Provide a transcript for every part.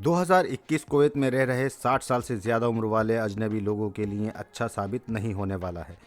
2021 Kuwait में रह रहे 60 साल से ज़्यादा उम्र वाले अजनबी लोगों के लिए अच्छा साबित नहीं होने वाला है,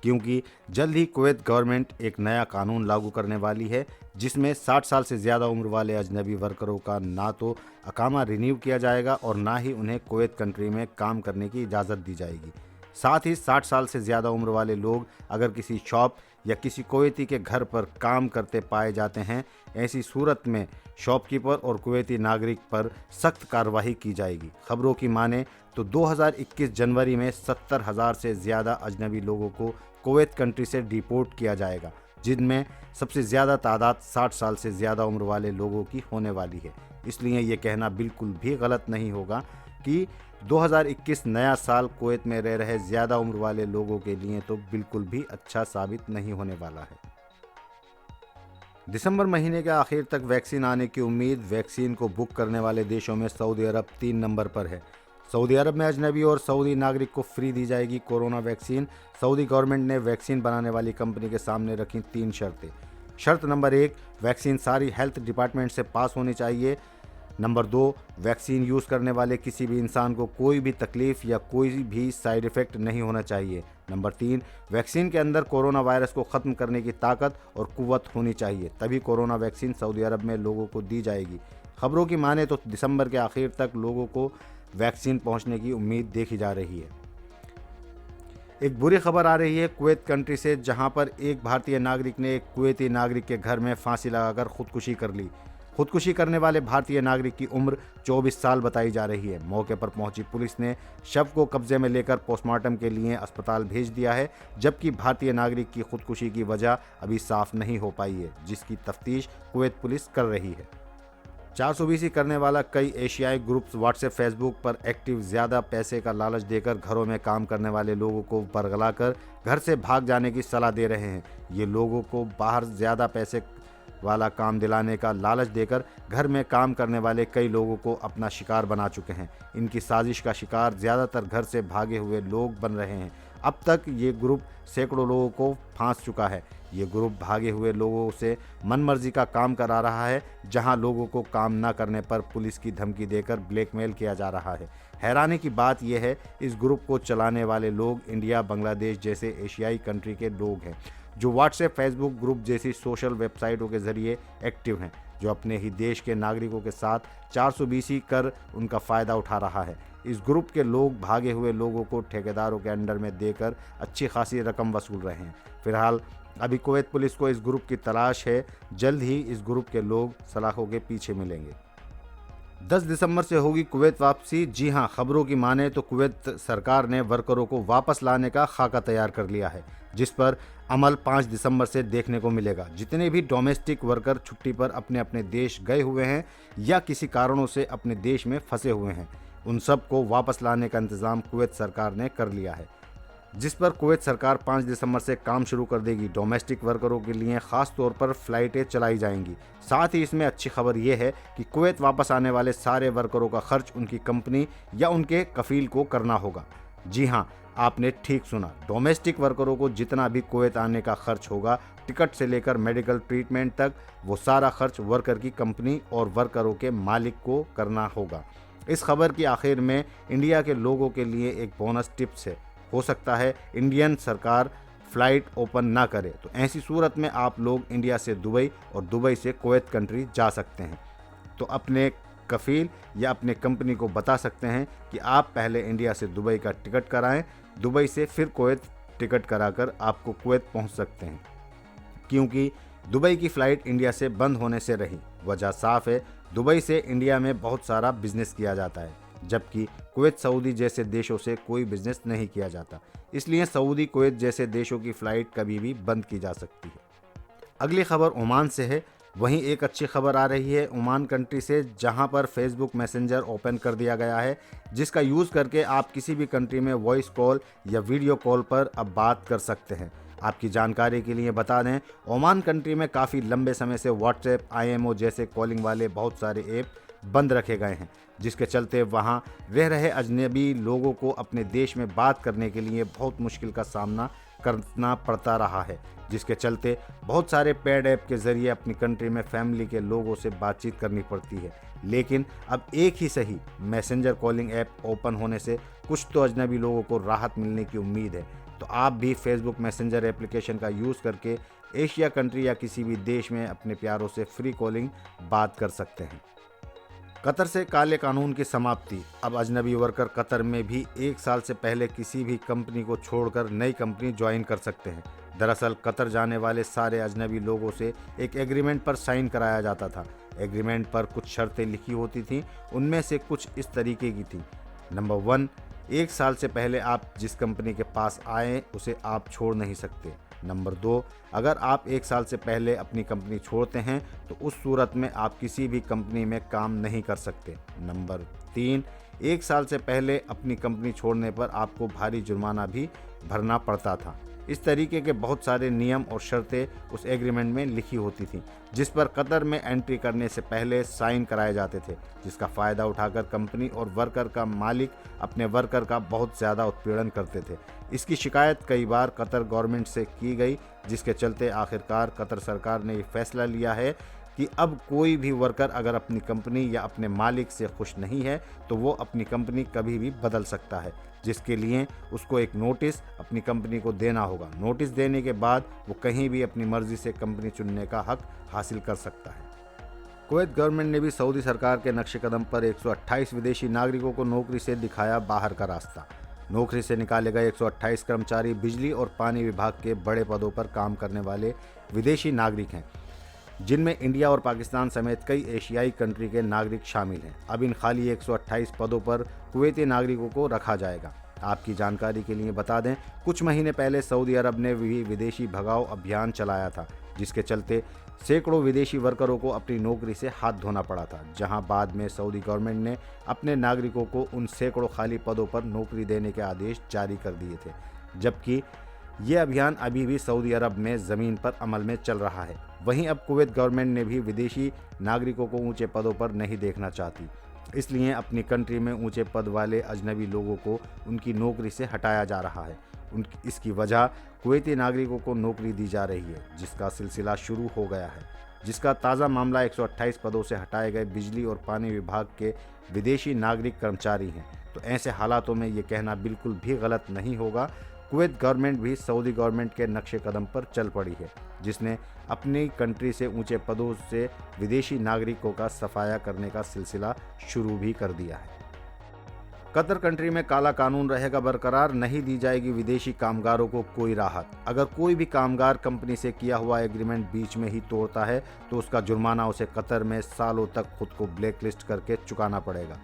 क्योंकि जल्द ही कुवैत गवर्नमेंट एक नया कानून लागू करने वाली है जिसमें 60 साल से ज़्यादा उम्र वाले अजनबी वर्करों का ना तो अकामा रिन्यू किया जाएगा और ना ही उन्हें कुवैत कंट्री में काम करने की इजाज़त दी जाएगी। साथ ही 60 साल से ज़्यादा उम्र वाले लोग अगर किसी शॉप या किसी कुवैती के घर पर काम करते पाए जाते हैं, ऐसी सूरत में शॉपकीपर और कुवैती नागरिक पर सख्त कार्रवाई की जाएगी। खबरों की माने तो 2021 जनवरी में 70,000 से ज़्यादा अजनबी लोगों को कुवैत कंट्री से डिपोर्ट किया जाएगा, जिनमें सबसे ज़्यादा तादाद 60 साल से ज़्यादा उम्र वाले लोगों की होने वाली है। इसलिए ये कहना बिल्कुल भी गलत नहीं होगा कि 2021 नया साल कुवैत में रह रहे ज़्यादा उम्र वाले लोगों के लिए तो बिल्कुल भी अच्छा साबित नहीं होने वाला है। दिसंबर महीने के आखिर तक वैक्सीन आने की उम्मीद। वैक्सीन को बुक करने वाले देशों में सऊदी अरब 3 नंबर पर है। सऊदी अरब में अजनबी और सऊदी नागरिक को फ्री दी जाएगी कोरोना वैक्सीन। सऊदी गवर्नमेंट ने वैक्सीन बनाने वाली कंपनी के सामने रखी 3 शर्तें। शर्त नंबर 1, वैक्सीन सारी हेल्थ डिपार्टमेंट से पास होनी चाहिए। नंबर 2, वैक्सीन यूज़ करने वाले किसी भी इंसान को कोई भी तकलीफ या कोई भी साइड इफ़ेक्ट नहीं होना चाहिए। नंबर 3, वैक्सीन के अंदर कोरोना वायरस को ख़त्म करने की ताकत और कुव्वत होनी चाहिए, तभी कोरोना वैक्सीन सऊदी अरब में लोगों को दी जाएगी। खबरों की माने तो दिसंबर के आखिर तक लोगों को वैक्सीन पहुंचने की उम्मीद देखी जा रही है। एक बुरी खबर आ रही है कुवैत कंट्री से, जहां पर एक भारतीय नागरिक ने एक कुवैती नागरिक के घर में फांसी लगाकर खुदकुशी कर ली। खुदकुशी करने वाले भारतीय नागरिक की उम्र 24 साल बताई जा रही है। मौके पर पहुंची पुलिस ने शव को कब्जे में लेकर पोस्टमार्टम के लिए अस्पताल भेज दिया है, जबकि भारतीय नागरिक की खुदकुशी की वजह अभी साफ नहीं हो पाई है, जिसकी तफ्तीश कुवैत पुलिस कर रही है। 420 करने वाला कई एशियाई ग्रुप्स व्हाट्सएप फेसबुक पर एक्टिव ज़्यादा पैसे का लालच देकर घरों में काम करने वाले लोगों को बरगलाकर घर से भाग जाने की सलाह दे रहे हैं। ये लोगों को बाहर ज़्यादा पैसे वाला काम दिलाने का लालच देकर घर में काम करने वाले कई लोगों को अपना शिकार बना चुके हैं। इनकी साजिश का शिकार ज़्यादातर घर से भागे हुए लोग बन रहे हैं। अब तक ये ग्रुप सैकड़ों लोगों को फांस चुका है। ये ग्रुप भागे हुए लोगों से मनमर्जी का काम करा रहा है, जहां लोगों को काम न करने पर पुलिस की धमकी देकर ब्लैकमेल किया जा रहा है। हैरानी की बात यह है, इस ग्रुप को चलाने वाले लोग इंडिया, बांग्लादेश जैसे एशियाई कंट्री के लोग हैं, जो व्हाट्सएप, फेसबुक ग्रुप जैसी सोशल वेबसाइटों के जरिए एक्टिव हैं, जो अपने ही देश के नागरिकों के साथ 420 कर उनका फ़ायदा उठा रहा है। इस ग्रुप के लोग भागे हुए लोगों को ठेकेदारों के अंडर में देकर अच्छी खासी रकम वसूल रहे हैं। फिलहाल अभी कुवैत पुलिस को इस ग्रुप की तलाश है। जल्द ही इस ग्रुप के लोग सलाखों के पीछे मिलेंगे। 10 दिसंबर से होगी कुवैत वापसी। जी हां, खबरों की माने तो कुवैत सरकार ने वर्करों को वापस लाने का खाका तैयार कर लिया है, जिस पर अमल 5 दिसंबर से देखने को मिलेगा। जितने भी डोमेस्टिक वर्कर छुट्टी पर अपने अपने देश गए हुए हैं या किसी कारणों से अपने देश में फंसे हुए हैं, उन सब को वापस लाने का इंतज़ाम कुवैत सरकार ने कर लिया है, जिस पर कुवैत सरकार 5 दिसंबर से काम शुरू कर देगी। डोमेस्टिक वर्करों के लिए ख़ास तौर पर फ़्लाइटें चलाई जाएंगी। साथ ही इसमें अच्छी खबर यह है कि कुवैत वापस आने वाले सारे वर्करों का खर्च उनकी कंपनी या उनके कफील को करना होगा। जी हाँ, आपने ठीक सुना, डोमेस्टिक वर्करों को जितना भी कुवैत आने का खर्च होगा, टिकट से लेकर मेडिकल ट्रीटमेंट तक, वो सारा खर्च वर्कर की कंपनी और वर्करों के मालिक को करना होगा। इस खबर की आखिर में इंडिया के लोगों के लिए एक बोनस टिप्स है। हो सकता है इंडियन सरकार फ़्लाइट ओपन ना करे, तो ऐसी सूरत में आप लोग इंडिया से दुबई और दुबई से कुवैत कंट्री जा सकते हैं। तो अपने कफील या अपने कंपनी को बता सकते हैं कि आप पहले इंडिया से दुबई का टिकट कराएं, दुबई से फिर कुवैत टिकट कराकर आपको कुवैत पहुंच सकते हैं, क्योंकि दुबई की फ़्लाइट इंडिया से बंद होने से रही। वजह साफ है, दुबई से इंडिया में बहुत सारा बिजनेस किया जाता है, जबकि कुवैत, सऊदी जैसे देशों से कोई बिजनेस नहीं किया जाता। इसलिए सऊदी, कुवैत जैसे देशों की फ़्लाइट कभी भी बंद की जा सकती है। अगली खबर ओमान से है। वहीं एक अच्छी खबर आ रही है ओमान कंट्री से, जहां पर फेसबुक मैसेंजर ओपन कर दिया गया है, जिसका यूज़ करके आप किसी भी कंट्री में वॉइस कॉल या वीडियो कॉल पर अब बात कर सकते हैं। आपकी जानकारी के लिए बता दें, ओमान कंट्री में काफ़ी लंबे समय से व्हाट्सएप, IMO जैसे कॉलिंग वाले बहुत सारे ऐप बंद रखे गए हैं, जिसके चलते वहां रह रहे अजनबी लोगों को अपने देश में बात करने के लिए बहुत मुश्किल का सामना करना पड़ता रहा है। जिसके चलते बहुत सारे पेड ऐप के ज़रिए अपनी कंट्री में फैमिली के लोगों से बातचीत करनी पड़ती है। लेकिन अब एक ही सही मैसेंजर कॉलिंग ऐप ओपन होने से कुछ तो अजनबी लोगों को राहत मिलने की उम्मीद है। तो आप भी फेसबुक मैसेंजर एप्लीकेशन का यूज़ करके एशिया कंट्री या किसी भी देश में अपने प्यारों से फ्री कॉलिंग बात कर सकते हैं। कतर से काले कानून की समाप्ति। अब अजनबी वर्कर कतर में भी 1 साल से पहले किसी भी कंपनी को छोड़कर नई कंपनी ज्वाइन कर सकते हैं। दरअसल कतर जाने वाले सारे अजनबी लोगों से एक एग्रीमेंट पर साइन कराया जाता था। एग्रीमेंट पर कुछ शर्तें लिखी होती थीं, उनमें से कुछ इस तरीके की थी। नंबर 1, 1 साल से पहले आप जिस कंपनी के पास आए उसे आप छोड़ नहीं सकते। नंबर 2, अगर आप 1 साल से पहले अपनी कंपनी छोड़ते हैं तो उस सूरत में आप किसी भी कंपनी में काम नहीं कर सकते। नंबर 3, 1 साल से पहले अपनी कंपनी छोड़ने पर आपको भारी जुर्माना भी भरना पड़ता था। इस तरीके के बहुत सारे नियम और शर्तें उस एग्रीमेंट में लिखी होती थीं, जिस पर कतर में एंट्री करने से पहले साइन कराए जाते थे, जिसका फ़ायदा उठाकर कंपनी और वर्कर का मालिक अपने वर्कर का बहुत ज़्यादा उत्पीड़न करते थे। इसकी शिकायत कई बार कतर गवर्नमेंट से की गई, जिसके चलते आखिरकार कतर सरकार ने ये फैसला लिया है कि अब कोई भी वर्कर अगर अपनी कंपनी या अपने मालिक से खुश नहीं है तो वो अपनी कंपनी कभी भी बदल सकता है, जिसके लिए उसको एक नोटिस अपनी कंपनी को देना होगा। नोटिस देने के बाद वो कहीं भी अपनी मर्जी से कंपनी चुनने का हक हासिल कर सकता है। कुवैत गवर्नमेंट ने भी सऊदी सरकार के नक्शे कदम पर 128 विदेशी नागरिकों को नौकरी से दिखाया बाहर का रास्ता। नौकरी से निकाले गए 128 कर्मचारी बिजली और पानी विभाग के बड़े पदों पर काम करने वाले विदेशी नागरिक हैं, जिनमें इंडिया और पाकिस्तान समेत कई एशियाई कंट्री के नागरिक शामिल हैं। अब इन खाली 128 पदों पर कुवैती नागरिकों को रखा जाएगा। आपकी जानकारी के लिए बता दें, कुछ महीने पहले सऊदी अरब ने भी विदेशी भगाओ अभियान चलाया था, जिसके चलते सैकड़ों विदेशी वर्करों को अपनी नौकरी से हाथ धोना पड़ा था, जहां बाद में सऊदी गवर्नमेंट ने अपने नागरिकों को उन सैकड़ों खाली पदों पर नौकरी देने के आदेश जारी कर दिए थे। जबकि ये अभियान अभी भी सऊदी अरब में ज़मीन पर अमल में चल रहा है। वहीं अब कुवैत गवर्नमेंट ने भी विदेशी नागरिकों को ऊंचे पदों पर नहीं देखना चाहती, इसलिए अपनी कंट्री में ऊंचे पद वाले अजनबी लोगों को उनकी नौकरी से हटाया जा रहा है। इसकी वजह कुवैती नागरिकों को नौकरी दी जा रही है, जिसका सिलसिला शुरू हो गया है। जिसका ताज़ा मामला 128 पदों से हटाए गए बिजली और पानी विभाग के विदेशी नागरिक कर्मचारी हैं। तो ऐसे हालातों में ये कहना बिल्कुल भी गलत नहीं होगा, कुवैत गवर्नमेंट भी सऊदी गवर्नमेंट के नक्शे कदम पर चल पड़ी है, जिसने अपनी कंट्री से ऊंचे पदों से विदेशी नागरिकों का सफाया करने का सिलसिला शुरू भी कर दिया है। कतर कंट्री में काला कानून रहेगा बरकरार, नहीं दी जाएगी विदेशी कामगारों को कोई राहत। अगर कोई भी कामगार कंपनी से किया हुआ एग्रीमेंट बीच में ही तोड़ता है तो उसका जुर्माना उसे कतर में सालों तक खुद को ब्लैकलिस्ट करके चुकाना पड़ेगा।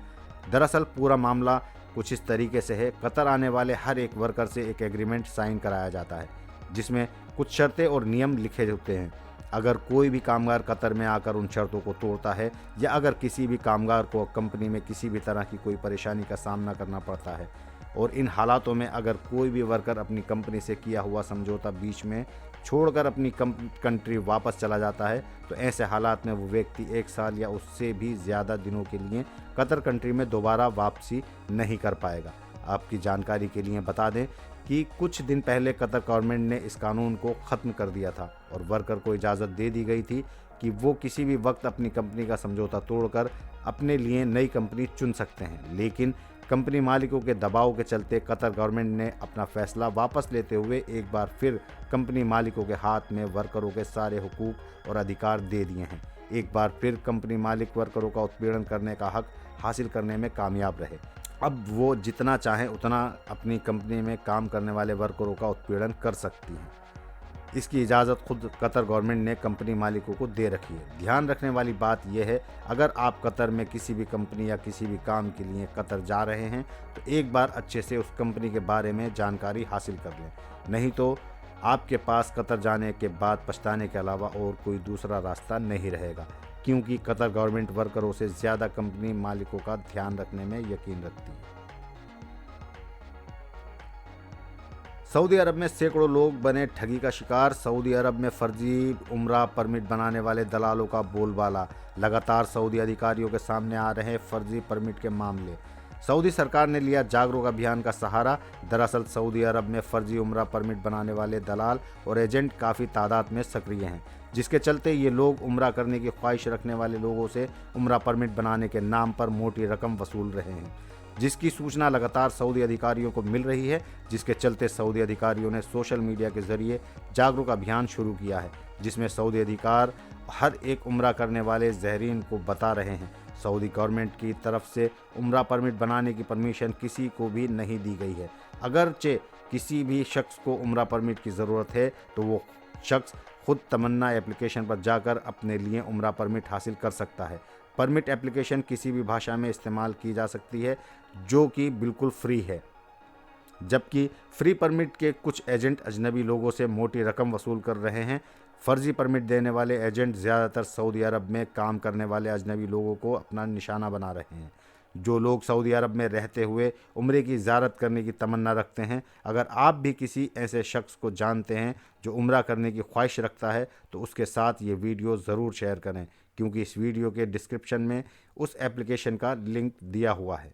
दरअसल पूरा मामला कुछ इस तरीके से है। कतर आने वाले हर एक वर्कर से एक एग्रीमेंट साइन कराया जाता है, जिसमें कुछ शर्तें और नियम लिखे होते हैं। अगर कोई भी कामगार कतर में आकर उन शर्तों को तोड़ता है या अगर किसी भी कामगार को कंपनी में किसी भी तरह की कोई परेशानी का सामना करना पड़ता है और इन हालातों में अगर कोई भी वर्कर अपनी कंपनी से किया हुआ समझौता बीच में छोड़कर अपनी कंट्री वापस चला जाता है, तो ऐसे हालात में वो व्यक्ति 1 साल या उससे भी ज़्यादा दिनों के लिए कतर कंट्री में दोबारा वापसी नहीं कर पाएगा। आपकी जानकारी के लिए बता दें कि कुछ दिन पहले कतर गवर्नमेंट ने इस कानून को ख़त्म कर दिया था और वर्कर को इजाज़त दे दी गई थी कि वो किसी भी वक्त अपनी कंपनी का समझौता तोड़कर अपने लिए नई कंपनी चुन सकते हैं। लेकिन कंपनी मालिकों के दबाव के चलते कतर गवर्नमेंट ने अपना फैसला वापस लेते हुए एक बार फिर कंपनी मालिकों के हाथ में वर्करों के सारे हुकूक और अधिकार दे दिए हैं। एक बार फिर कंपनी मालिक वर्करों का उत्पीड़न करने का हक हासिल करने में कामयाब रहे। अब वो जितना चाहें उतना अपनी कंपनी में काम करने वाले वर्करों का उत्पीड़न कर सकती हैं। इसकी इजाज़त खुद कतर गवर्नमेंट ने कंपनी मालिकों को दे रखी है। ध्यान रखने वाली बात यह है, अगर आप कतर में किसी भी कंपनी या किसी भी काम के लिए कतर जा रहे हैं तो एक बार अच्छे से उस कंपनी के बारे में जानकारी हासिल कर लें, नहीं तो आपके पास कतर जाने के बाद पछताने के अलावा और कोई दूसरा रास्ता नहीं रहेगा, क्योंकि कतर गवर्नमेंट वर्करों से ज़्यादा कंपनी मालिकों का ध्यान रखने में यकीन रखती है। सऊदी अरब में सैकड़ों लोग बने ठगी का शिकार। सऊदी अरब में फर्जी उम्रा परमिट बनाने वाले दलालों का बोलबाला। लगातार सऊदी अधिकारियों के सामने आ रहे हैं फर्जी परमिट के मामले। सऊदी सरकार ने लिया जागरूक अभियान का सहारा। दरअसल सऊदी अरब में फर्जी उम्रा परमिट बनाने वाले दलाल और एजेंट काफ़ी तादाद में सक्रिय हैं, जिसके चलते ये लोग उम्रा करने की ख्वाहिश रखने वाले लोगों से उम्रा परमिट बनाने के नाम पर मोटी रकम वसूल रहे हैं, जिसकी सूचना लगातार सऊदी अधिकारियों को मिल रही है, जिसके चलते सऊदी अधिकारियों ने सोशल मीडिया के जरिए जागरूक अभियान शुरू किया है, जिसमें सऊदी अधिकार हर एक उम्रा करने वाले ज़ायरीन को बता रहे हैं। सऊदी गवर्नमेंट की तरफ से उम्रा परमिट बनाने की परमिशन किसी को भी नहीं दी गई है। अगरचे किसी भी शख्स को उम्रा परमिट की ज़रूरत है तो वो शख्स खुद तमन्ना एप्लीकेशन पर जाकर अपने लिए उम्रा परमिट हासिल कर सकता है। परमिट एप्लीकेशन किसी भी भाषा में इस्तेमाल की जा सकती है, जो कि बिल्कुल फ्री है, जबकि फ्री परमिट के कुछ एजेंट अजनबी लोगों से मोटी रकम वसूल कर रहे हैं। फर्जी परमिट देने वाले एजेंट ज़्यादातर सऊदी अरब में काम करने वाले अजनबी लोगों को अपना निशाना बना रहे हैं। जो लोग सऊदी अरब में रहते हुए उम्रे की ज़ियारत करने की तमन्ना रखते हैं, अगर आप भी किसी ऐसे शख्स को जानते हैं जो उम्रा करने की ख्वाहिश रखता है तो उसके साथ ये वीडियो ज़रूर शेयर करें, क्योंकि इस वीडियो के डिस्क्रिप्शन में उस एप्लीकेशन का लिंक दिया हुआ है।